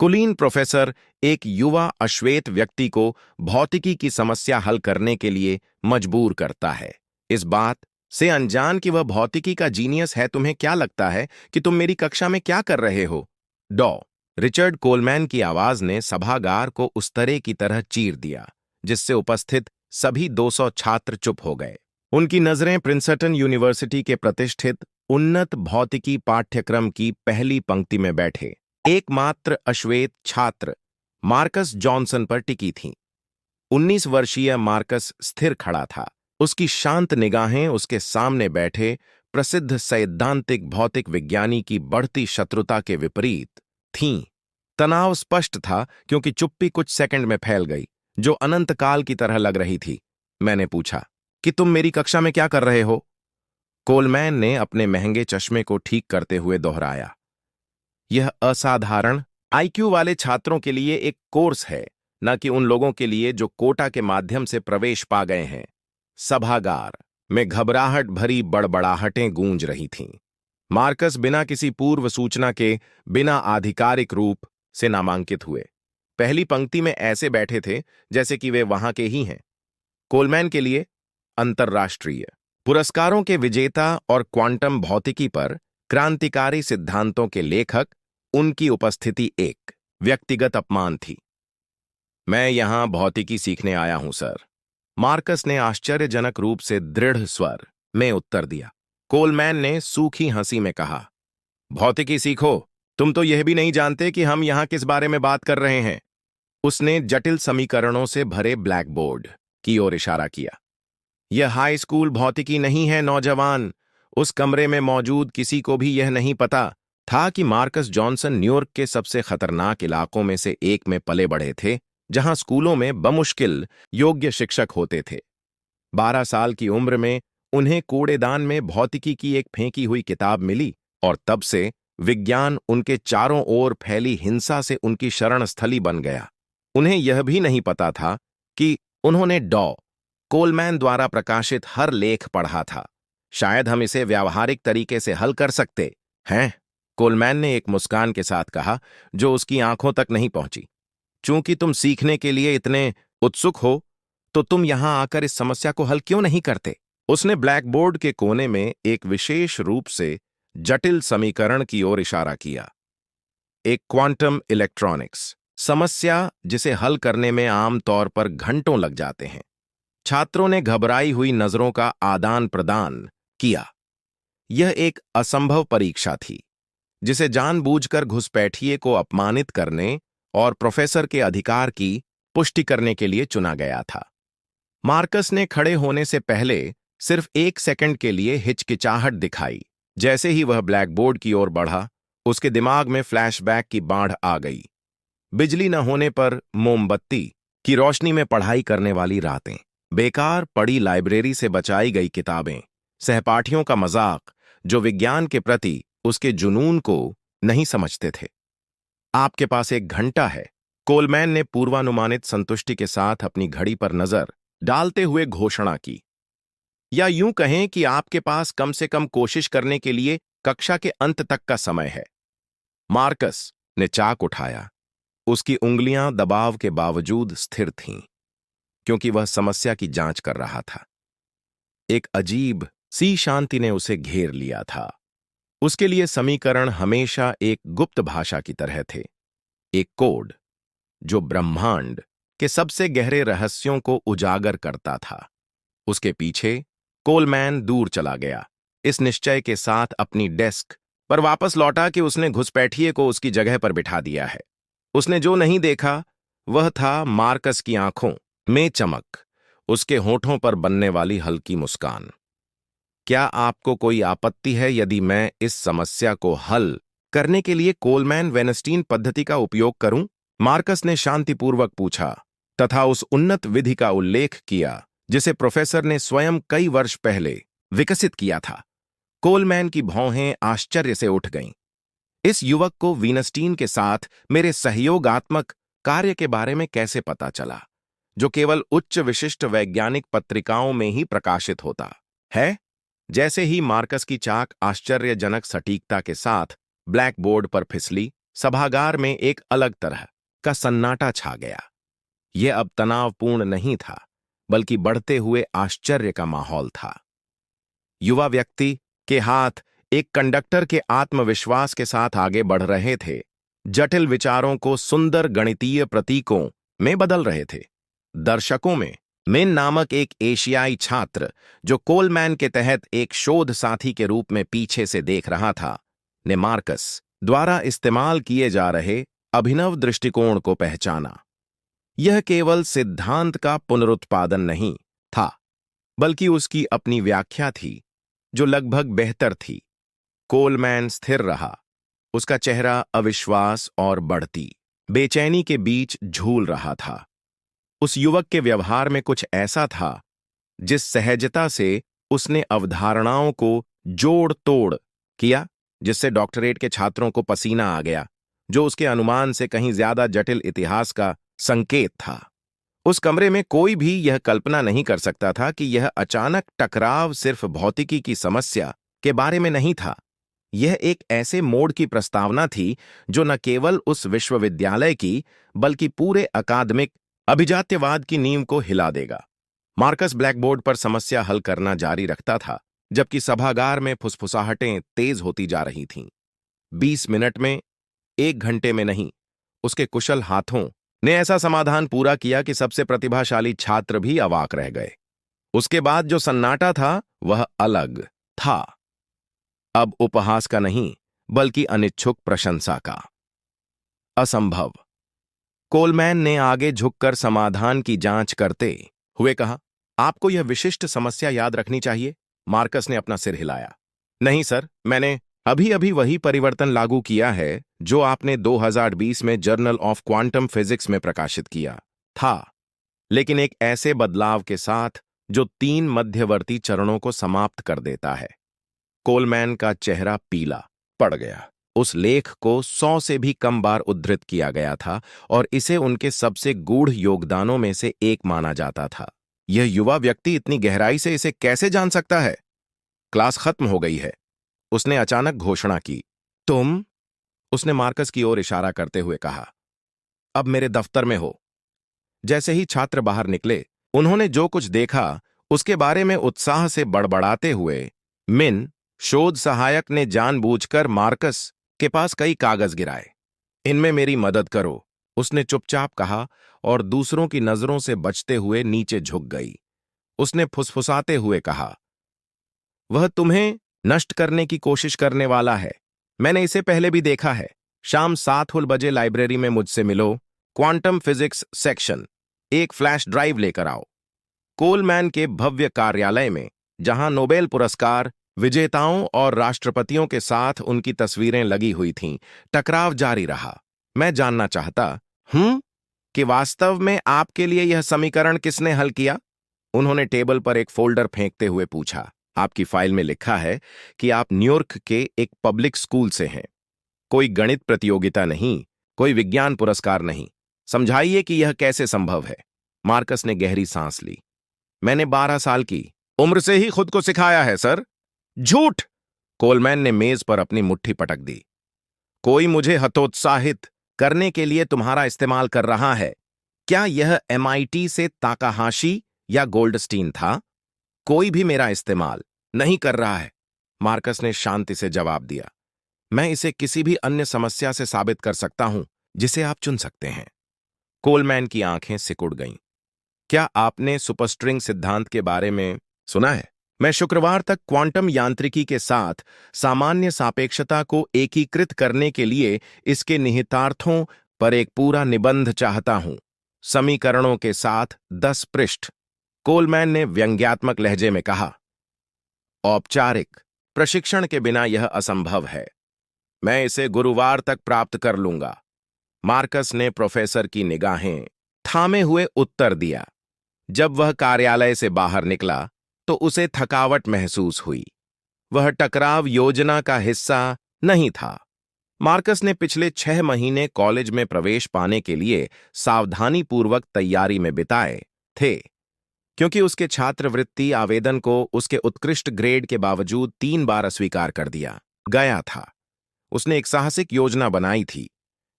कुलीन प्रोफेसर एक युवा अश्वेत व्यक्ति को भौतिकी की समस्या हल करने के लिए मजबूर करता है। इस बात से अनजान कि वह भौतिकी का जीनियस है, तुम्हें क्या लगता है कि तुम मेरी कक्षा में क्या कर रहे हो? डॉ रिचर्ड कोलमैन की आवाज ने सभागार को उस तरह की तरह चीर दिया जिससे उपस्थित सभी 200 छात्र चुप हो गए। उनकी नजरें प्रिंसटन यूनिवर्सिटी के प्रतिष्ठित उन्नत भौतिकी पाठ्यक्रम की पहली पंक्ति में बैठे एकमात्र अश्वेत छात्र मार्कस जॉनसन पर टिकी थीं। 19 वर्षीय मार्कस स्थिर खड़ा था। उसकी शांत निगाहें उसके सामने बैठे प्रसिद्ध सैद्धांतिक भौतिक विज्ञानी की बढ़ती शत्रुता के विपरीत थीं। तनाव स्पष्ट था क्योंकि चुप्पी कुछ सेकंड में फैल गई, जो अनंत काल की तरह लग रही थी। मैंने पूछा कि तुम मेरी कक्षा में क्या कर रहे हो? कोलमैन ने अपने महंगे चश्मे को ठीक करते हुए दोहराया। यह असाधारण आईक्यू वाले छात्रों के लिए एक कोर्स है, न कि उन लोगों के लिए जो कोटा के माध्यम से प्रवेश पा गए हैं। सभागार में घबराहट भरी बड़बड़ाहटें गूंज रही थीं। मार्कस बिना किसी पूर्व सूचना के, बिना आधिकारिक रूप से नामांकित हुए, पहली पंक्ति में ऐसे बैठे थे जैसे कि वे वहां के ही हैं। कोलमैन के लिए अंतर्राष्ट्रीय पुरस्कारों के विजेता और क्वांटम भौतिकी पर क्रांतिकारी सिद्धांतों के लेखक, उनकी उपस्थिति एक व्यक्तिगत अपमान थी। मैं यहां भौतिकी सीखने आया हूं सर, मार्कस ने आश्चर्यजनक रूप से दृढ़ स्वर में उत्तर दिया। कोलमैन ने सूखी हंसी में कहा, भौतिकी सीखो, तुम तो यह भी नहीं जानते कि हम यहां किस बारे में बात कर रहे हैं। उसने जटिल समीकरणों से भरे ब्लैकबोर्ड की ओर इशारा किया। यह हाई स्कूल भौतिकी नहीं है नौजवान। उस कमरे में मौजूद किसी को भी यह नहीं पता था कि मार्कस जॉनसन न्यूयॉर्क के सबसे खतरनाक इलाकों में से एक में पले बढ़े थे, जहां स्कूलों में बमुश्किल योग्य शिक्षक होते थे। 12 साल की उम्र में उन्हें कूड़ेदान में भौतिकी की एक फेंकी हुई किताब मिली और तब से विज्ञान उनके चारों ओर फैली हिंसा से उनकी शरण स्थली बन गया। उन्हें यह भी नहीं पता था कि उन्होंने डॉ कोलमैन द्वारा प्रकाशित हर लेख पढ़ा था। शायद हम इसे व्यावहारिक तरीके से हल कर सकते हैं, कोलमैन ने एक मुस्कान के साथ कहा जो उसकी आंखों तक नहीं पहुंची। चूंकि तुम सीखने के लिए इतने उत्सुक हो, तो तुम यहां आकर इस समस्या को हल क्यों नहीं करते? उसने ब्लैकबोर्ड के कोने में एक विशेष रूप से जटिल समीकरण की ओर इशारा किया। एक क्वांटम इलेक्ट्रॉनिक्स समस्या जिसे हल करने में आमतौर पर घंटों लग जाते हैं। छात्रों ने घबराई हुई नजरों का आदान प्रदान किया। यह एक असंभव परीक्षा थी जिसे जानबूझकर घुसपैठिए को अपमानित करने और प्रोफेसर के अधिकार की पुष्टि करने के लिए चुना गया था। मार्कस ने खड़े होने से पहले सिर्फ 1 सेकंड के लिए हिचकिचाहट दिखाई। जैसे ही वह ब्लैकबोर्ड की ओर बढ़ा, उसके दिमाग में फ्लैशबैक की बाढ़ आ गई। बिजली न होने पर मोमबत्ती की रोशनी में पढ़ाई करने वाली रातें, बेकार पड़ी लाइब्रेरी से बचाई गई किताबें, सहपाठियों का मजाक जो विज्ञान के प्रति उसके जुनून को नहीं समझते थे। आपके पास 1 घंटा है, कोलमैन ने पूर्वानुमानित संतुष्टि के साथ अपनी घड़ी पर नजर डालते हुए घोषणा की। या यूं कहें कि आपके पास कम से कम कोशिश करने के लिए कक्षा के अंत तक का समय है। मार्कस ने चाक उठाया। उसकी उंगलियां दबाव के बावजूद स्थिर थीं, क्योंकि वह समस्या की जांच कर रहा था। एक अजीब सी शांति ने उसे घेर लिया था। उसके लिए समीकरण हमेशा एक गुप्त भाषा की तरह थे, एक कोड जो ब्रह्मांड के सबसे गहरे रहस्यों को उजागर करता था। उसके पीछे कोलमैन दूर चला गया, इस निश्चय के साथ अपनी डेस्क पर वापस लौटा कि उसने घुसपैठिए को उसकी जगह पर बिठा दिया है। उसने जो नहीं देखा वह था मार्कस की आंखों में चमक, उसके होठों पर बनने वाली हल्की मुस्कान। क्या आपको कोई आपत्ति है यदि मैं इस समस्या को हल करने के लिए कोलमैन वेनस्टीन पद्धति का उपयोग करूं? मार्कस ने शांतिपूर्वक पूछा, तथा उस उन्नत विधि का उल्लेख किया जिसे प्रोफेसर ने स्वयं कई वर्ष पहले विकसित किया था। कोलमैन की भौहें आश्चर्य से उठ गईं। इस युवक को वीनस्टीन के साथ मेरे सहयोगात्मक कार्य के बारे में कैसे पता चला, जो केवल उच्च विशिष्ट वैज्ञानिक पत्रिकाओं में ही प्रकाशित होता है? जैसे ही मार्कस की चाक आश्चर्यजनक सटीकता के साथ ब्लैकबोर्ड पर फिसली, सभागार में एक अलग तरह का सन्नाटा छा गया। यह अब तनावपूर्ण नहीं था, बल्कि बढ़ते हुए आश्चर्य का माहौल था। युवा व्यक्ति के हाथ एक कंडक्टर के आत्मविश्वास के साथ आगे बढ़ रहे थे, जटिल विचारों को सुंदर गणितीय प्रतीकों में बदल रहे थे। दर्शकों में मिन नामक एक एशियाई छात्र, जो कोलमैन के तहत एक शोध साथी के रूप में पीछे से देख रहा था, ने मार्कस द्वारा इस्तेमाल किए जा रहे अभिनव दृष्टिकोण को पहचाना। यह केवल सिद्धांत का पुनरुत्पादन नहीं था, बल्कि उसकी अपनी व्याख्या थी, जो लगभग बेहतर थी। कोलमैन स्थिर रहा, उसका चेहरा अविश्वास और बढ़ती बेचैनी के बीच झूल रहा था। उस युवक के व्यवहार में कुछ ऐसा था जिस सहजता से उसने अवधारणाओं को जोड़ तोड़ किया, जिससे डॉक्टरेट के छात्रों को पसीना आ गया, जो उसके अनुमान से कहीं ज्यादा जटिल इतिहास का संकेत था। उस कमरे में कोई भी यह कल्पना नहीं कर सकता था कि यह अचानक टकराव सिर्फ भौतिकी की समस्या के बारे में नहीं था। यह एक ऐसे मोड़ की प्रस्तावना थी जो न केवल उस विश्वविद्यालय की, बल्कि पूरे अकादमिक अभिजात्यवाद की नींव को हिला देगा। मार्कस ब्लैकबोर्ड पर समस्या हल करना जारी रखता था, जबकि सभागार में फुसफुसाहटें तेज होती जा रही थीं। 20 मिनट में, 1 घंटे में नहीं, उसके कुशल हाथों ने ऐसा समाधान पूरा किया कि सबसे प्रतिभाशाली छात्र भी अवाक रह गए। उसके बाद जो सन्नाटा था, वह अलग था। अब उपहास का नहीं, बल्कि अनिच्छुक प्रशंसा का। असंभव। कोलमैन ने आगे झुककर समाधान की जांच करते हुए कहा, आपको यह विशिष्ट समस्या याद रखनी चाहिए। मार्कस ने अपना सिर हिलाया। नहीं सर, मैंने अभी अभी वही परिवर्तन लागू किया है जो आपने 2020 में जर्नल ऑफ क्वांटम फिजिक्स में प्रकाशित किया था, लेकिन एक ऐसे बदलाव के साथ जो 3 मध्यवर्ती चरणों को समाप्त कर देता है। कोलमैन का चेहरा पीला पड़ गया। उस लेख को 100 से भी कम बार उद्धृत किया गया था और इसे उनके सबसे गूढ़ योगदानों में से एक माना जाता था। यह युवा व्यक्ति इतनी गहराई से इसे कैसे जान सकता है? क्लास खत्म हो गई है, उसने अचानक घोषणा की। तुम? उसने मार्कस की ओर इशारा करते हुए कहा। अब मेरे दफ्तर में हो। जैसे ही छात्र बाहर निकले, उन्होंने जो कुछ देखा उसके बारे में उत्साह से बड़बड़ाते हुए मिन शोध सहायक ने जानबूझकर मार्कस के पास कई कागज गिराए। इनमें मेरी मदद करो, उसने चुपचाप कहा और दूसरों की नजरों से बचते हुए नीचे झुक गई। उसने फुसफुसाते हुए कहा, वह तुम्हें नष्ट करने की कोशिश करने वाला है। मैंने इसे पहले भी देखा है। शाम 7 बजे लाइब्रेरी में मुझसे मिलो। क्वांटम फिजिक्स सेक्शन, एक फ्लैश ड्राइव लेकर आओ। कोलमैन के भव्य कार्यालय में, जहां नोबेल पुरस्कार विजेताओं और राष्ट्रपतियों के साथ उनकी तस्वीरें लगी हुई थीं, टकराव जारी रहा। मैं जानना चाहता हूं कि वास्तव में आपके लिए यह समीकरण किसने हल किया? उन्होंने टेबल पर एक फोल्डर फेंकते हुए पूछा। आपकी फाइल में लिखा है कि आप न्यूयॉर्क के एक पब्लिक स्कूल से हैं। कोई गणित प्रतियोगिता नहीं, कोई विज्ञान पुरस्कार नहीं। समझाइए कि यह कैसे संभव है। मार्कस ने गहरी सांस ली। मैंने 12 साल की उम्र से ही खुद को सिखाया है सर। झूठ! कोलमैन ने मेज पर अपनी मुट्ठी पटक दी। कोई मुझे हतोत्साहित करने के लिए तुम्हारा इस्तेमाल कर रहा है। क्या यह MIT से ताकाहाशी या गोल्डस्टीन था? कोई भी मेरा इस्तेमाल नहीं कर रहा है, मार्कस ने शांति से जवाब दिया। मैं इसे किसी भी अन्य समस्या से साबित कर सकता हूं जिसे आप चुन सकते हैं। कोलमैन की आंखें सिकुड़ गईं। क्या आपने सुपरस्ट्रिंग सिद्धांत के बारे में सुना है? मैं शुक्रवार तक क्वांटम यांत्रिकी के साथ सामान्य सापेक्षता को एकीकृत करने के लिए इसके निहितार्थों पर एक पूरा निबंध चाहता हूं। समीकरणों के साथ 10 पृष्ठ, कोलमैन ने व्यंग्यात्मक लहजे में कहा। औपचारिक प्रशिक्षण के बिना यह असंभव है। मैं इसे गुरुवार तक प्राप्त कर लूंगा। मार्कस ने प्रोफेसर की निगाहें थामे हुए उत्तर दिया। जब वह कार्यालय से बाहर निकला तो उसे थकावट महसूस हुई। वह टकराव योजना का हिस्सा नहीं था। मार्कस ने पिछले 6 महीने कॉलेज में प्रवेश पाने के लिए सावधानीपूर्वक तैयारी में बिताए थे, क्योंकि उसके छात्रवृत्ति आवेदन को उसके उत्कृष्ट ग्रेड के बावजूद 3 बार अस्वीकार कर दिया गया था। उसने एक साहसिक योजना बनाई थी,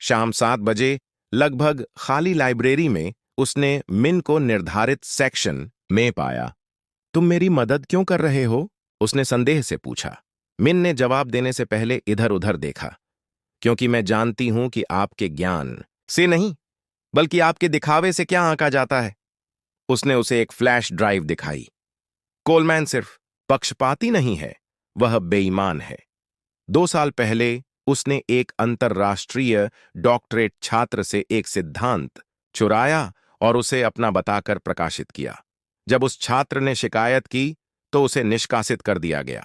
शाम 7 बजे लगभग खाली लाइब्रेरी में उसने मिन को निर्धारित सेक्शन में पाया। तुम मेरी मदद क्यों कर रहे हो? उसने संदेह से पूछा। मिन ने जवाब देने से पहले इधर उधर देखा। क्योंकि मैं जानती हूं कि आपके ज्ञान से नहीं, बल्कि आपके दिखावे से क्या आंका जाता है। उसने उसे एक फ्लैश ड्राइव दिखाई। कोलमैन सिर्फ पक्षपाती नहीं है, वह बेईमान है। 2 साल पहले उसने एक अंतर्राष्ट्रीय डॉक्टरेट छात्र से एक सिद्धांत चुराया और उसे अपना बताकर प्रकाशित किया। जब उस छात्र ने शिकायत की तो उसे निष्कासित कर दिया गया।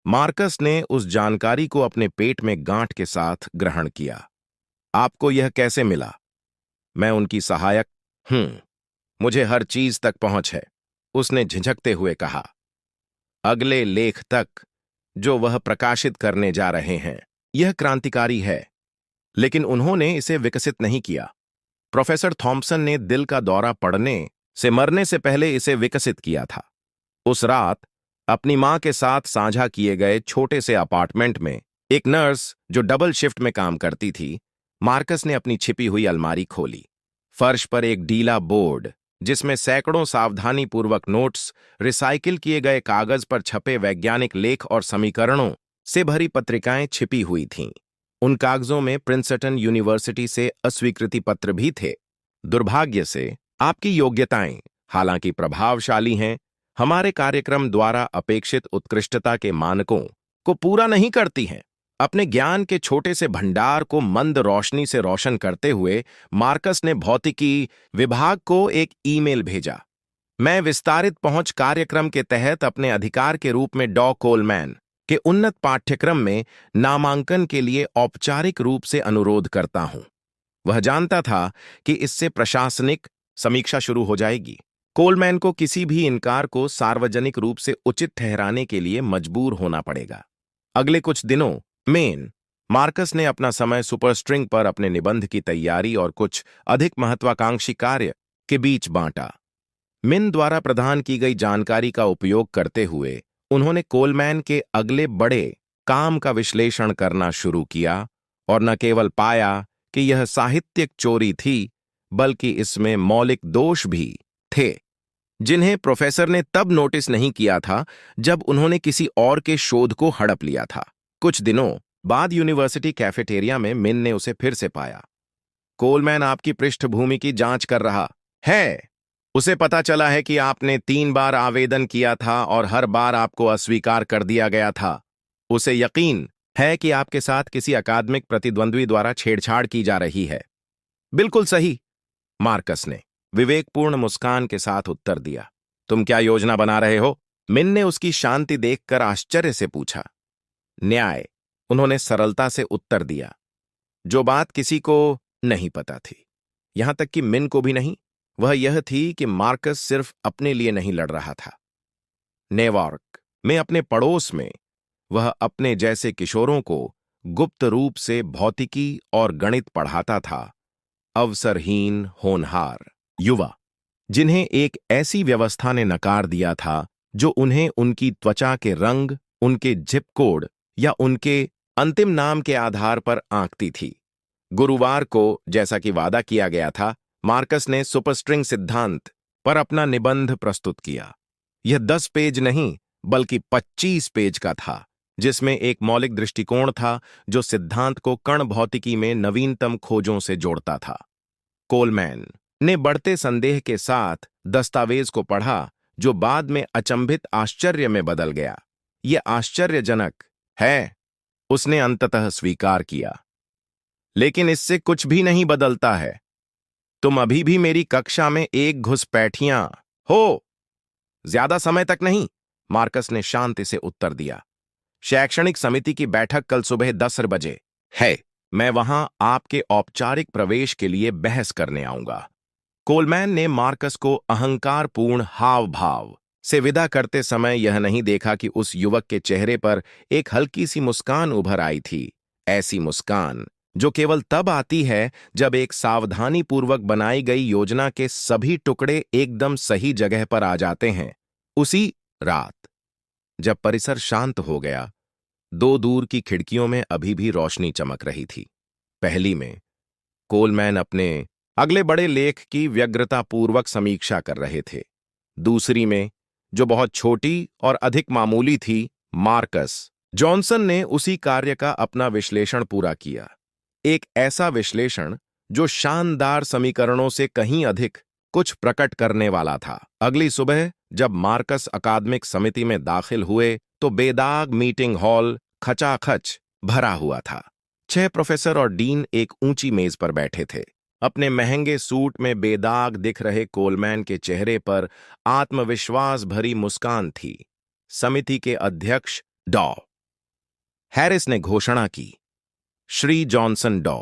मार्कस ने उस जानकारी को अपने पेट में गांठ के साथ ग्रहण किया। आपको यह कैसे मिला? मैं उनकी सहायक हूं। मुझे हर चीज तक पहुंच है, उसने झिझकते हुए कहा। अगले लेख तक जो वह प्रकाशित करने जा रहे हैं, यह क्रांतिकारी है, लेकिन उन्होंने इसे विकसित नहीं किया। प्रोफेसर थॉम्पसन ने दिल का दौरा पड़ने से मरने से पहले इसे विकसित किया था। उस रात अपनी मां के साथ साझा किए गए छोटे से अपार्टमेंट में एक नर्स जो डबल शिफ्ट में काम करती थी, मार्कस ने अपनी छिपी हुई अलमारी खोली। फर्श पर एक ढीला बोर्ड जिसमें सैकड़ों सावधानीपूर्वक नोट्स, रिसाइकिल किए गए कागज पर छपे वैज्ञानिक लेख और समीकरणों से भरी पत्रिकाएं छिपी हुई थीं। उन कागजों में प्रिंसटन यूनिवर्सिटी से अस्वीकृति पत्र भी थे। दुर्भाग्य से आपकी योग्यताएं, हालांकि प्रभावशाली हैं, हमारे कार्यक्रम द्वारा अपेक्षित उत्कृष्टता के मानकों को पूरा नहीं करती हैं। अपने ज्ञान के छोटे से भंडार को मंद रोशनी से रोशन करते हुए मार्कस ने भौतिकी विभाग को एक ईमेल भेजा। मैं विस्तारित पहुंच कार्यक्रम के तहत अपने अधिकार के रूप में डॉ कोलमैन के उन्नत पाठ्यक्रम में नामांकन के लिए औपचारिक रूप से अनुरोध करता हूं। वह जानता था कि इससे प्रशासनिक समीक्षा शुरू हो जाएगी। कोलमैन को किसी भी इनकार को सार्वजनिक रूप से उचित ठहराने के लिए मजबूर होना पड़ेगा। अगले कुछ दिनों में मार्कस ने अपना समय सुपरस्ट्रिंग पर अपने निबंध की तैयारी और कुछ अधिक महत्वाकांक्षी कार्य के बीच बांटा। मिन द्वारा प्रदान की गई जानकारी का उपयोग करते हुए उन्होंने कोलमैन के अगले बड़े काम का विश्लेषण करना शुरू किया और न केवल पाया कि यह साहित्यिक चोरी थी, बल्कि इसमें मौलिक दोष भी थे, जिन्हें प्रोफेसर ने तब नोटिस नहीं किया था जब उन्होंने किसी और के शोध को हड़प लिया था। कुछ दिनों बाद यूनिवर्सिटी कैफेटेरिया में मिन ने उसे फिर से पाया। कोलमैन आपकी पृष्ठभूमि की जांच कर रहा है। उसे पता चला है कि आपने 3 बार आवेदन किया था और हर बार आपको अस्वीकार कर दिया गया था। उसे यकीन है कि आपके साथ किसी अकादमिक प्रतिद्वंद्वी द्वारा छेड़छाड़ की जा रही है। बिल्कुल सही, मार्कस ने विवेकपूर्ण मुस्कान के साथ उत्तर दिया। तुम क्या योजना बना रहे हो? मिन ने उसकी शांति देखकर आश्चर्य से पूछा। न्याय, उन्होंने सरलता से उत्तर दिया, जो बात किसी को नहीं पता थी, यहां तक कि मिन को भी नहीं। वह यह थी कि मार्कस सिर्फ अपने लिए नहीं लड़ रहा था। न्यूयॉर्क में अपने पड़ोस में वह अपने जैसे किशोरों को गुप्त रूप से भौतिकी और गणित पढ़ाता था। अवसरहीन, होनहार युवा जिन्हें एक ऐसी व्यवस्था ने नकार दिया था जो उन्हें उनकी त्वचा के रंग, उनके जिप कोड या उनके अंतिम नाम के आधार पर आंकती थी। गुरुवार को, जैसा कि वादा किया गया था, मार्कस ने सुपरस्ट्रिंग सिद्धांत पर अपना निबंध प्रस्तुत किया। यह 10 पेज नहीं, बल्कि 25 पेज का था, जिसमें एक मौलिक दृष्टिकोण था जो सिद्धांत को कण भौतिकी में नवीनतम खोजों से जोड़ता था। कोलमैन ने बढ़ते संदेह के साथ दस्तावेज को पढ़ा, जो बाद में अचंभित आश्चर्य में बदल गया। यह आश्चर्यजनक है, उसने अंततः स्वीकार किया, लेकिन इससे कुछ भी नहीं बदलता है। तुम अभी भी मेरी कक्षा में एक घुसपैठियां हो। ज्यादा समय तक नहीं, मार्कस ने शांति से उत्तर दिया। शैक्षणिक समिति की बैठक कल सुबह 10 बजे है। मैं वहां आपके औपचारिक प्रवेश के लिए बहस करने आऊंगा। कोलमैन ने मार्कस को अहंकारपूर्ण हाव भाव से विदा करते समय यह नहीं देखा कि उस युवक के चेहरे पर एक हल्की सी मुस्कान उभर आई थी। ऐसी मुस्कान जो केवल तब आती है जब एक सावधानीपूर्वक बनाई गई योजना के सभी टुकड़े एकदम सही जगह पर आ जाते हैं। उसी रात जब परिसर शांत हो गया, दो दूर की खिड़कियों में अभी भी रोशनी चमक रही थी। पहली में कोलमैन अपने अगले बड़े लेख की व्यग्रतापूर्वक समीक्षा कर रहे थे। दूसरी में, जो बहुत छोटी और अधिक मामूली थी, मार्कस जॉनसन ने उसी कार्य का अपना विश्लेषण पूरा किया। एक ऐसा विश्लेषण जो शानदार समीकरणों से कहीं अधिक कुछ प्रकट करने वाला था। अगली सुबह जब मार्कस अकादमिक समिति में दाखिल हुए तो बेदाग मीटिंग हॉल खचाखच भरा हुआ था। 6 प्रोफेसर और डीन एक ऊंची मेज पर बैठे थे। अपने महंगे सूट में बेदाग दिख रहे कोलमैन के चेहरे पर आत्मविश्वास भरी मुस्कान थी। समिति के अध्यक्ष डॉ हैरिस ने घोषणा की, श्री जॉनसन डॉ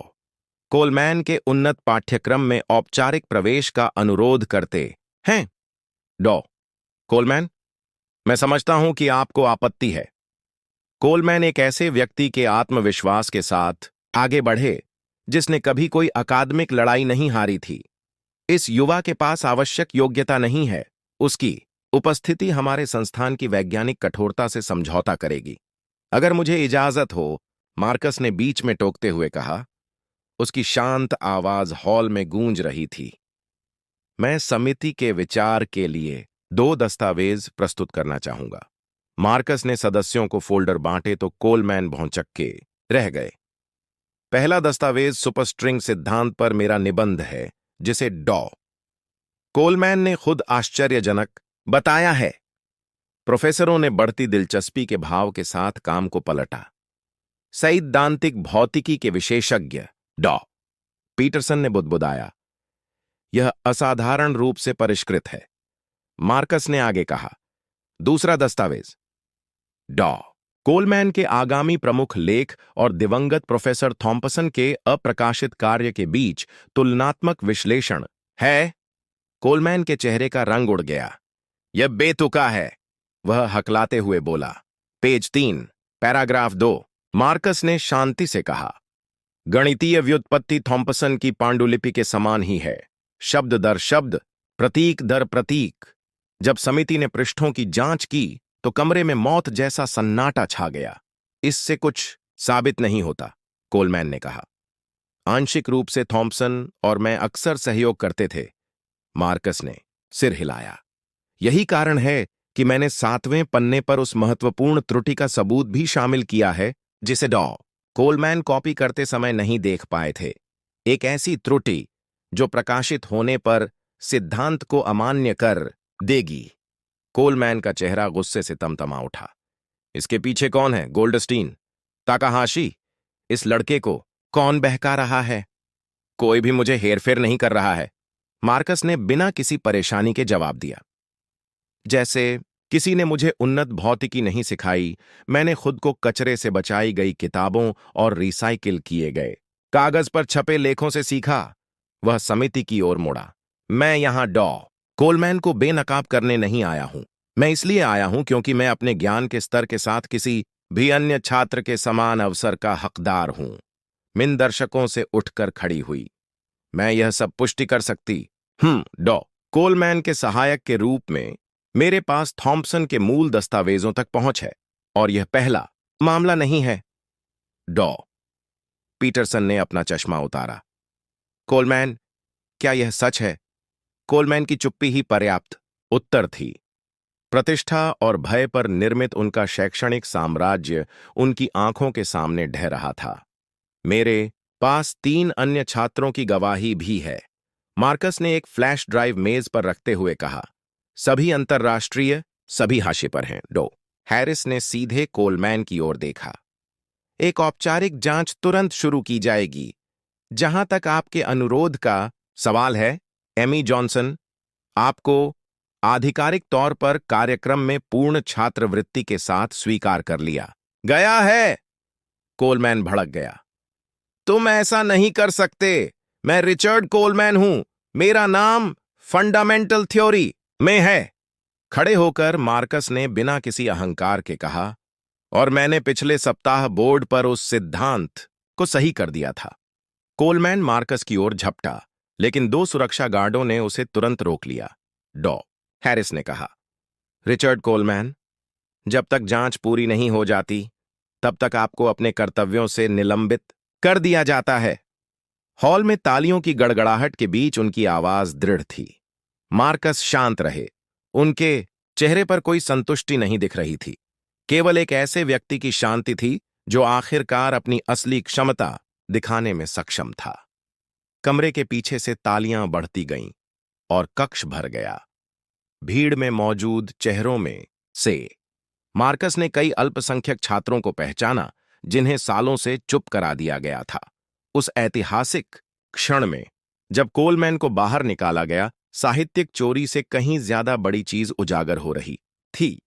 कोलमैन के उन्नत पाठ्यक्रम में औपचारिक प्रवेश का अनुरोध करते हैं। डॉ कोलमैन, मैं समझता हूं कि आपको आपत्ति है। कोलमैन एक ऐसे व्यक्ति के आत्मविश्वास के साथ आगे बढ़े जिसने कभी कोई अकादमिक लड़ाई नहीं हारी थी। इस युवा के पास आवश्यक योग्यता नहीं है। उसकी उपस्थिति हमारे संस्थान की वैज्ञानिक कठोरता से समझौता करेगी। अगर मुझे इजाजत हो, मार्कस ने बीच में टोकते हुए कहा। उसकी शांत आवाज हॉल में गूंज रही थी। मैं समिति के विचार के लिए 2 दस्तावेज प्रस्तुत करना चाहूंगा। मार्कस ने सदस्यों को फोल्डर बांटे तो कोलमैन भौंचक्के रह गए। पहला दस्तावेज सुपरस्ट्रिंग सिद्धांत पर मेरा निबंध है, जिसे डॉ कोलमैन ने खुद आश्चर्यजनक बताया है। प्रोफेसरों ने बढ़ती दिलचस्पी के भाव के साथ काम को पलटा। सैद्धांतिक भौतिकी के विशेषज्ञ डॉ पीटरसन ने बुदबुदाया, यह असाधारण रूप से परिष्कृत है। मार्कस ने आगे कहा, दूसरा दस्तावेज डॉ कोलमैन के आगामी प्रमुख लेख और दिवंगत प्रोफेसर थॉम्पसन के अप्रकाशित कार्य के बीच तुलनात्मक विश्लेषण है। कोलमैन के चेहरे का रंग उड़ गया। यह बेतुका है, वह हकलाते हुए बोला। Page 3, paragraph 2। मार्कस ने शांति से कहा, गणितीय व्युत्पत्ति थॉम्पसन की पांडुलिपि के समान ही है, शब्द दर शब्द, प्रतीक दर प्रतीक। जब समिति ने पृष्ठों की जांच की तो कमरे में मौत जैसा सन्नाटा छा गया। इससे कुछ साबित नहीं होता, कोलमैन ने कहा। आंशिक रूप से थॉम्पसन और मैं अक्सर सहयोग करते थे। मार्कस ने सिर हिलाया। यही कारण है कि मैंने 7वें पन्ने पर उस महत्वपूर्ण त्रुटि का सबूत भी शामिल किया है जिसे डॉ कोलमैन कॉपी करते समय नहीं देख पाए थे। एक ऐसी त्रुटि जो प्रकाशित होने पर सिद्धांत को अमान्य कर देगी। कोलमैन का चेहरा गुस्से से तमतमा उठा। इसके पीछे कौन है? गोल्डस्टीन? ताकाहाशी? इस लड़के को कौन बहका रहा है? कोई भी मुझे हेरफेर नहीं कर रहा है, मार्कस ने बिना किसी परेशानी के जवाब दिया। जैसे किसी ने मुझे उन्नत भौतिकी नहीं सिखाई, मैंने खुद को कचरे से बचाई गई किताबों और रिसाइकिल किए गए कागज पर छपे लेखों से सीखा। वह समिति की ओर मुड़ा। मैं यहां डॉ कोलमैन को बेनकाब करने नहीं आया हूं। मैं इसलिए आया हूं क्योंकि मैं अपने ज्ञान के स्तर के साथ किसी भी अन्य छात्र के समान अवसर का हकदार हूं। मिन दर्शकों से उठकर खड़ी हुई। मैं यह सब पुष्टि कर सकती डॉ कोलमैन के सहायक के रूप में मेरे पास थॉम्पसन के मूल दस्तावेजों तक पहुंच है और यह पहला मामला नहीं है। डॉ पीटरसन ने अपना चश्मा उतारा। कोलमैन, क्या यह सच है? कोलमैन की चुप्पी ही पर्याप्त उत्तर थी। प्रतिष्ठा और भय पर निर्मित उनका शैक्षणिक साम्राज्य उनकी आंखों के सामने ढह रहा था। मेरे पास 3 अन्य छात्रों की गवाही भी है, मार्कस ने एक फ्लैश ड्राइव मेज पर रखते हुए कहा। सभी अंतर्राष्ट्रीय, सभी हाशिए पर हैं। डॉ हैरिस ने सीधे कोलमैन की ओर देखा। एक औपचारिक जांच तुरंत शुरू की जाएगी। जहां तक आपके अनुरोध का सवाल है, एमी जॉनसन, आपको आधिकारिक तौर पर कार्यक्रम में पूर्ण छात्रवृत्ति के साथ स्वीकार कर लिया गया है। कोलमैन भड़क गया। तुम ऐसा नहीं कर सकते। मैं रिचर्ड कोलमैन हूं। मेरा नाम फंडामेंटल थ्योरी में है। खड़े होकर मार्कस ने बिना किसी अहंकार के कहा, और मैंने पिछले सप्ताह बोर्ड पर उस सिद्धांत को सही कर दिया था। कोलमैन मार्कस की ओर झपटा, लेकिन 2 सुरक्षा गार्डों ने उसे तुरंत रोक लिया। डॉ हैरिस ने कहा, रिचर्ड कोलमैन, जब तक जांच पूरी नहीं हो जाती तब तक आपको अपने कर्तव्यों से निलंबित कर दिया जाता है। हॉल में तालियों की गड़गड़ाहट के बीच उनकी आवाज दृढ़ थी। मार्कस शांत रहे। उनके चेहरे पर कोई संतुष्टि नहीं दिख रही थी, केवल एक ऐसे व्यक्ति की शांति थी जो आखिरकार अपनी असली क्षमता दिखाने में सक्षम था। कमरे के पीछे से तालियां बढ़ती गईं और कक्ष भर गया। भीड़ में मौजूद चेहरों में से मार्कस ने कई अल्पसंख्यक छात्रों को पहचाना जिन्हें सालों से चुप करा दिया गया था। उस ऐतिहासिक क्षण में जब कोलमैन को बाहर निकाला गया, साहित्यिक चोरी से कहीं ज्यादा बड़ी चीज उजागर हो रही थी।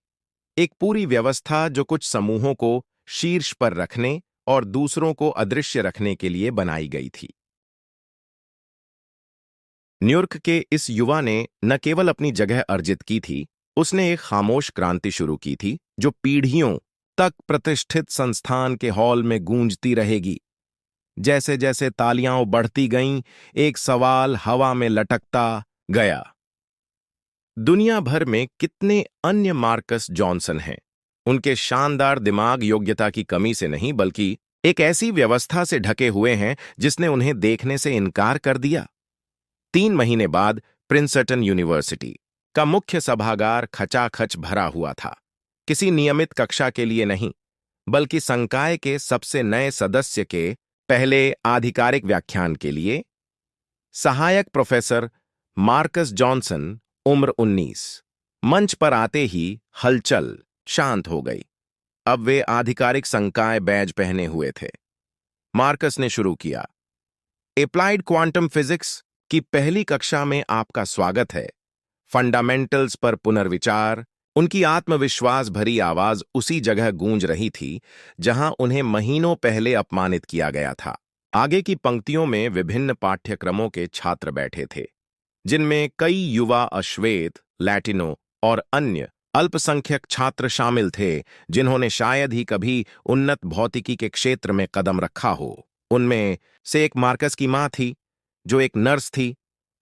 एक पूरी व्यवस्था जो कुछ समूहों को शीर्ष पर रखने और दूसरों को अदृश्य रखने के लिए बनाई गई थी। न्यूयॉर्क के इस युवा ने न केवल अपनी जगह अर्जित की थी, उसने एक खामोश क्रांति शुरू की थी जो पीढ़ियों तक प्रतिष्ठित संस्थान के हॉल में गूंजती रहेगी। जैसे जैसे तालियां बढ़ती गईं, एक सवाल हवा में लटकता गया। दुनिया भर में कितने अन्य मार्कस जॉनसन हैं? उनके शानदार दिमाग योग्यता की कमी से नहीं, बल्कि एक ऐसी व्यवस्था से ढके हुए हैं जिसने उन्हें देखने से इनकार कर दिया। 3 महीने बाद प्रिंसटन यूनिवर्सिटी का मुख्य सभागार खचाखच भरा हुआ था। किसी नियमित कक्षा के लिए नहीं, बल्कि संकाय के सबसे नए सदस्य के पहले आधिकारिक व्याख्यान के लिए। सहायक प्रोफेसर मार्कस जॉनसन, उम्र 19। मंच पर आते ही हलचल शांत हो गई। अब वे आधिकारिक संकाय बैज पहने हुए थे। मार्कस ने शुरू किया। एप्लाइड क्वांटम फिजिक्स की पहली कक्षा में आपका स्वागत है। फंडामेंटल्स पर पुनर्विचार। उनकी आत्मविश्वास भरी आवाज उसी जगह गूंज रही थी जहां उन्हें महीनों पहले अपमानित किया गया था। आगे की पंक्तियों में विभिन्न पाठ्यक्रमों के छात्र बैठे थे, जिनमें कई युवा अश्वेत, लैटिनो और अन्य अल्पसंख्यक छात्र शामिल थे जिन्होंने शायद ही कभी उन्नत भौतिकी के क्षेत्र में कदम रखा हो। उनमें से एक मार्कस की मां थी, जो एक नर्स थी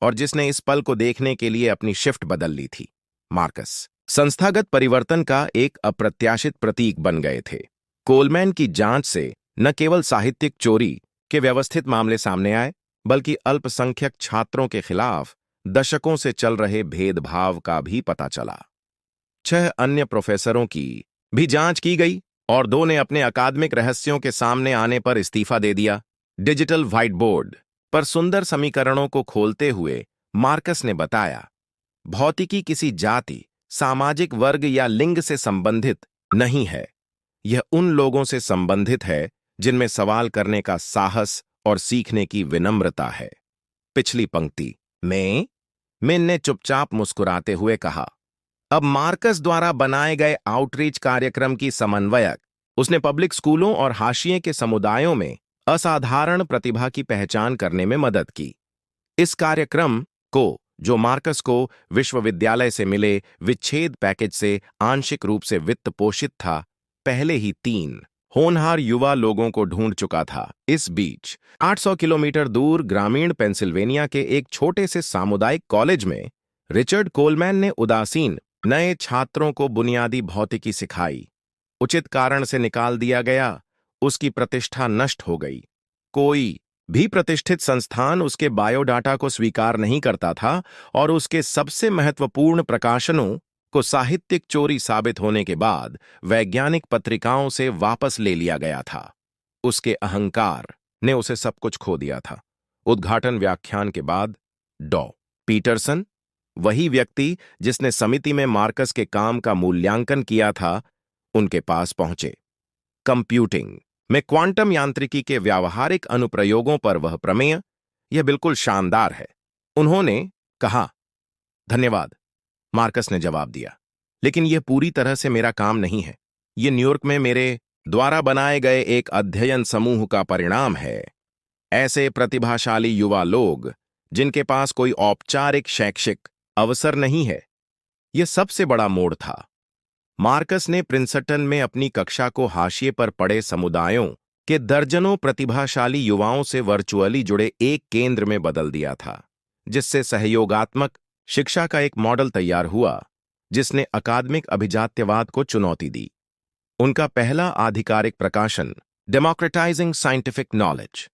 और जिसने इस पल को देखने के लिए अपनी शिफ्ट बदल ली थी। मार्कस संस्थागत परिवर्तन का एक अप्रत्याशित प्रतीक बन गए थे। कोलमैन की जांच से न केवल साहित्यिक चोरी के व्यवस्थित मामले सामने आए, बल्कि अल्पसंख्यक छात्रों के खिलाफ दशकों से चल रहे भेदभाव का भी पता चला। 6 अन्य प्रोफेसरों की भी जांच की गई और 2 ने अपने अकादमिक रहस्यों के सामने आने पर इस्तीफा दे दिया। डिजिटल व्हाइट बोर्ड पर सुंदर समीकरणों को खोलते हुए मार्कस ने बताया, भौतिकी किसी जाति, सामाजिक वर्ग या लिंग से संबंधित नहीं है। यह उन लोगों से संबंधित है जिनमें सवाल करने का साहस और सीखने की विनम्रता है। पिछली पंक्ति में मिन ने चुपचाप मुस्कुराते हुए कहा। अब मार्कस द्वारा बनाए गए आउटरीच कार्यक्रम की समन्वयक, उसने पब्लिक स्कूलों और हाशिए के समुदायों में असाधारण प्रतिभा की पहचान करने में मदद की। इस कार्यक्रम को, जो मार्कस को विश्वविद्यालय से मिले विच्छेद पैकेज से आंशिक रूप से वित्त पोषित था, पहले ही 3 होनहार युवा लोगों को ढूंढ चुका था। इस बीच 800 किलोमीटर दूर ग्रामीण पेंसिल्वेनिया के एक छोटे से सामुदायिक कॉलेज में रिचर्ड कोलमैन ने उदासीन नए छात्रों को बुनियादी भौतिकी सिखाई। उचित कारण से निकाल दिया गया, उसकी प्रतिष्ठा नष्ट हो गई। कोई भी प्रतिष्ठित संस्थान उसके बायोडाटा को स्वीकार नहीं करता था और उसके सबसे महत्वपूर्ण प्रकाशनों को साहित्यिक चोरी साबित होने के बाद वैज्ञानिक पत्रिकाओं से वापस ले लिया गया था। उसके अहंकार ने उसे सब कुछ खो दिया था। उद्घाटन व्याख्यान के बाद डॉ पीटरसन, वही व्यक्ति जिसने समिति में मार्कस के काम का मूल्यांकन किया था, उनके पास पहुंचे। कंप्यूटिंग में क्वांटम यांत्रिकी के व्यावहारिक अनुप्रयोगों पर वह प्रमेय, यह बिल्कुल शानदार है, उन्होंने कहा। धन्यवाद, मार्कस ने जवाब दिया, लेकिन यह पूरी तरह से मेरा काम नहीं है। यह न्यूयॉर्क में मेरे द्वारा बनाए गए एक अध्ययन समूह का परिणाम है। ऐसे प्रतिभाशाली युवा लोग जिनके पास कोई औपचारिक शैक्षिक अवसर नहीं है। यह सबसे बड़ा मोड़ था। मार्कस ने प्रिंसटन में अपनी कक्षा को हाशिए पर पड़े समुदायों के दर्जनों प्रतिभाशाली युवाओं से वर्चुअली जुड़े एक केंद्र में बदल दिया था, जिससे सहयोगात्मक शिक्षा का एक मॉडल तैयार हुआ जिसने अकादमिक अभिजात्यवाद को चुनौती दी। उनका पहला आधिकारिक प्रकाशन democratising scientific knowledge,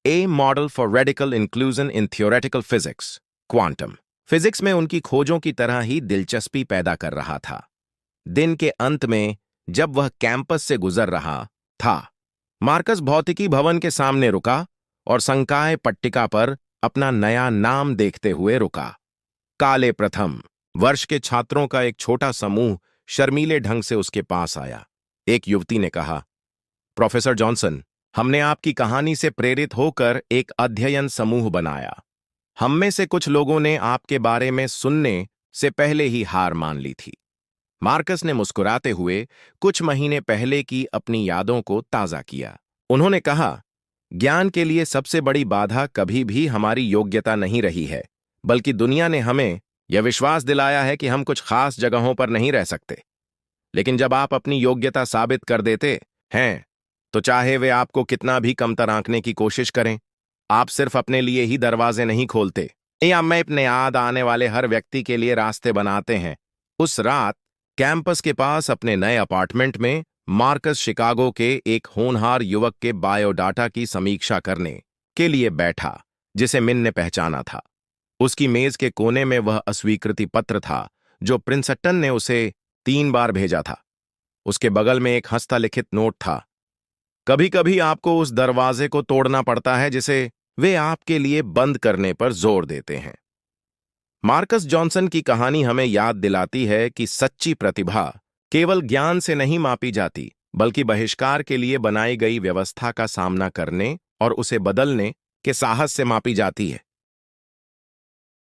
a model for radical inclusion in theoretical physics, quantum physics में उनकी खोजों की तरह ही दिलचस्पी पैदा कर रहा था। दिन के अंत में जब वह कैंपस से गुजर रहा था, मार्कस भौतिकी भवन के सामने रुका और संकाय पट्टिका पर अपना नया नाम देखते हुए रुका। काले प्रथम वर्ष के छात्रों का एक छोटा समूह शर्मीले ढंग से उसके पास आया। एक युवती ने कहा, प्रोफेसर जॉनसन, हमने आपकी कहानी से प्रेरित होकर एक अध्ययन समूह बनाया। हम में से कुछ लोगों ने आपके बारे में सुनने से पहले ही हार मान ली थी। मार्कस ने मुस्कुराते हुए कुछ महीने पहले की अपनी यादों को ताज़ा किया। उन्होंने कहा, ज्ञान के लिए सबसे बड़ी बाधा कभी भी हमारी योग्यता नहीं रही है, बल्कि दुनिया ने हमें यह विश्वास दिलाया है कि हम कुछ खास जगहों पर नहीं रह सकते। लेकिन जब आप अपनी योग्यता साबित कर देते हैं, तो चाहे वे आपको कितना भी कमतर आंकने की कोशिश करें, आप सिर्फ अपने लिए ही दरवाजे नहीं खोलते, या मैं अपने याद आने वाले हर व्यक्ति के लिए रास्ते बनाते हैं। उस रात कैंपस के पास अपने नए अपार्टमेंट में मार्कस शिकागो के एक होनहार युवक के बायोडाटा की समीक्षा करने के लिए बैठा, जिसे मिन ने पहचाना था। उसकी मेज के कोने में वह अस्वीकृति पत्र था जो प्रिंसटन ने उसे 3 बार भेजा था। उसके बगल में एक हस्तलिखित नोट था, कभी कभी आपको उस दरवाजे को तोड़ना पड़ता है जिसे वे आपके लिए बंद करने पर जोर देते हैं। मार्कस जॉनसन की कहानी हमें याद दिलाती है कि सच्ची प्रतिभा केवल ज्ञान से नहीं मापी जाती, बल्कि बहिष्कार के लिए बनाई गई व्यवस्था का सामना करने और उसे बदलने के साहस से मापी जाती है।